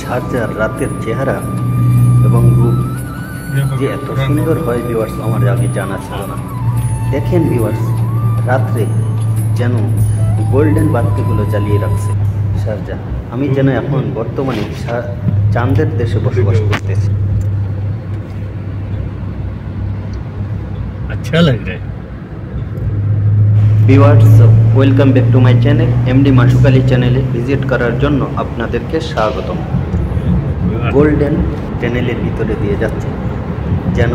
শারজার রাতের চেহারা এবং রূপ যে এত সুন্দর হয় ভিউয়ার্স, আমার আগে জানা ছিল না। দেখেন ভিউয়ার্স, রাত্রে যেন গোল্ডেন বাতিগুলো জ্বালিয়ে রাখছে শারজা। আমি যেন এখন বর্তমানে চাঁদের দেশে বসবাস করতেছি। अच्छा लग रहा है। Viewers, welcome back to my channel. MD Masuk Ali চ্যানেলে ভিজিট করার জন্য আপনাদেরকে স্বাগতম। গোল্ডেন টানেলের ভিতরে দিয়ে যাচ্ছে, যেন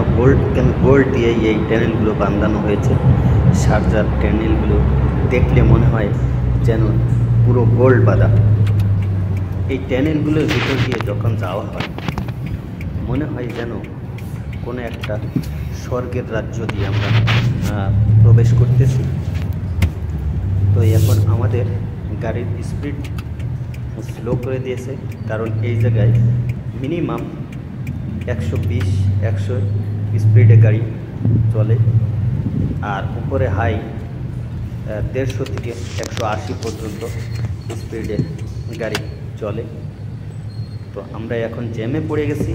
গোল্ড দিয়ে এই টানেলগুলো বাঁধানো হয়েছে। শারজার টানেলগুলো দেখলে মনে হয় যেন পুরো গোল্ড বাঁধা। এই টানেলগুলোর ভিতর দিয়ে যখন যাওয়া হয় মনে হয় যেন কোনো একটা স্বর্গের রাজ্য দিয়ে আমরা প্রবেশ করতেছি। তো এখন আমাদের গাড়ির স্পিড স্লো করে দিয়েছে, কারণ এই জায়গায় মিনিমাম 120-100 স্পিডে গাড়ি চলে, আর উপরে হাই 150 থেকে 180 পর্যন্ত স্পিডে গাড়ি চলে। তো আমরা এখন জ্যামে পড়ে গেছি,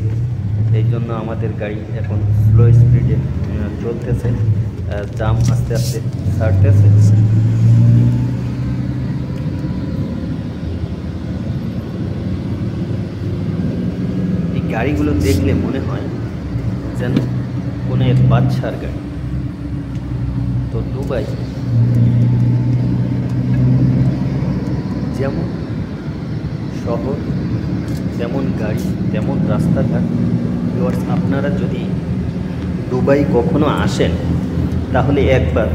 এই জন্য আমাদের গাড়ি এখন স্লো স্পিডে চলতেছে, জাম আস্তে আস্তে ছাড়তেছে। এই গাড়িগুলো দেখলে মনে হয় যেন কোনো এক বাদশার গাড়ি। তো দুবাই যেমন শহর, তেমন গাড়ি, তেমন রাস্তাঘাট। ভিউয়ার্স, আপনারা যদি দুবাই কখনো আসেন তাহলে একবার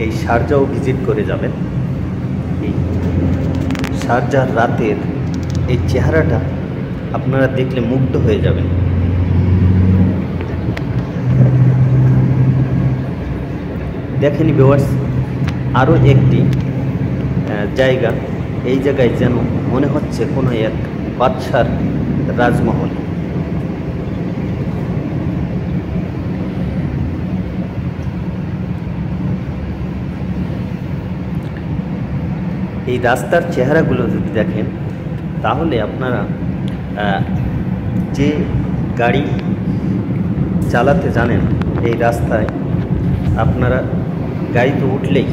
এই শারজাও ভিজিট করে যাবেন। এই শারজার রাতের এই চেহারাটা আপনারা দেখলে মুগ্ধ হয়ে যাবেন। দেখেন ভিউয়ার্স, আরও একটি জায়গা, এই জায়গায় যেন মনে হচ্ছে কোনো এক বাদশার রাজমহল। এই রাস্তার চেহারাগুলো যদি দেখেন তাহলে আপনারা যে গাড়ি চালাতে জানেন এই রাস্তায় আপনারা গাড়িতে উঠলেই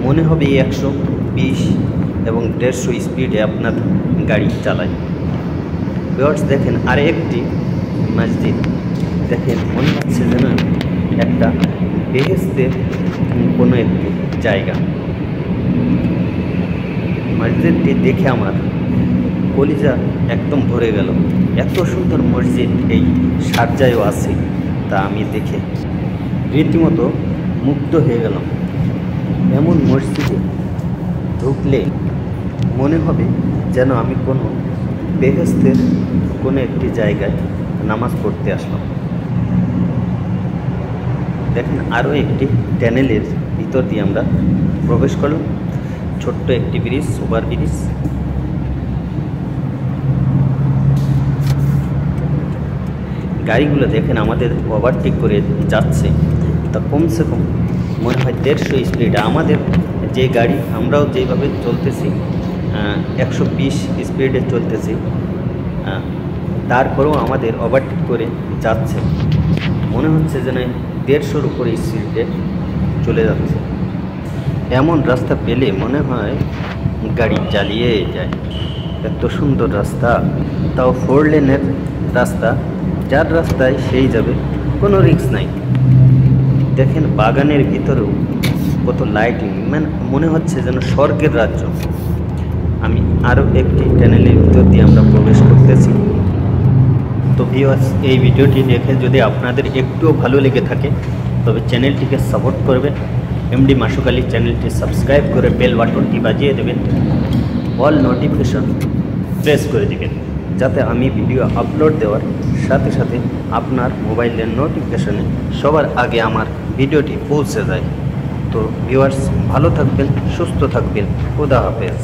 মনে হবে 120 এবং 150 স্পিডে আপনার গাড়ি চালায়। ভিউয়ার্স, দেখেন আর একটি মসজিদ, দেখেন মনে হচ্ছে যেন একটা বেহেশতের কোনো একটি জায়গা। মসজিদটি দেখে আমার কলিজা একদম ভরে গেল। এত সুন্দর মসজিদ এই শারজায়ও আছে, তা আমি দেখে রীতিমতো মুগ্ধ হয়ে গেলাম। এমন মসজিদে ঢুকলে মনে হবে যেন আমি কোনো বেহেশতের কোনো একটি জায়গায় নামাজ পড়তে আসলাম। দেখেন আরও একটি টানেলের ভিতর দিয়ে আমরা প্রবেশ করলাম। ছোট্ট একটি ব্রিজ, ওভার ব্রিজ। গাড়িগুলো দেখেন আমাদের ওভারটেক করে যাচ্ছে, তা কমসে কম মনে হয় 150 স্পিড। আমাদের যে গাড়ি, আমরাও যেভাবে চলতেছি 120 স্পিডে চলতেছি, তারপরেও আমাদের ওভারটেক করে যাচ্ছে। মনে হচ্ছে যেন 150-র উপরে স্পিডে চলে যাচ্ছে। এমন রাস্তা পেলে মনে হয় গাড়ি চালিয়ে যায়। এত সুন্দর রাস্তা, তাও 4 লেনের রাস্তা, যার রাস্তায় সেই যাবে, কোনো রিস্ক নাই। দেখেন বাগানের ভিতরেও কত লাইটিং, মানে মনে হচ্ছে যেন স্বর্গের রাজ্য। আমি আরও একটি টানেলের ভিতর দিয়ে আমরা প্রবেশ করতেছি। তো ভিউয়ার্স, এই ভিডিওটি দেখে যদি আপনাদের একটুও ভালো লেগে থাকে তবে চ্যানেলটিকে সাপোর্ট করবেন। এমডি মাসুক আলী চ্যানেলটি সাবস্ক্রাইব করে বেল বাটনটি বাজিয়ে দেবেন, অল নোটিফিকেশন প্রেস করে দেবেন, যাতে আমি ভিডিও আপলোড দেওয়ার সাথে সাথে আপনার মোবাইলের নোটিফিকেশনে সবার আগে আমার ভিডিওটি পৌঁছে যায়। তো ভিউয়ার্স, ভালো থাকবেন, সুস্থ থাকবেন, খোদা হাফেজ।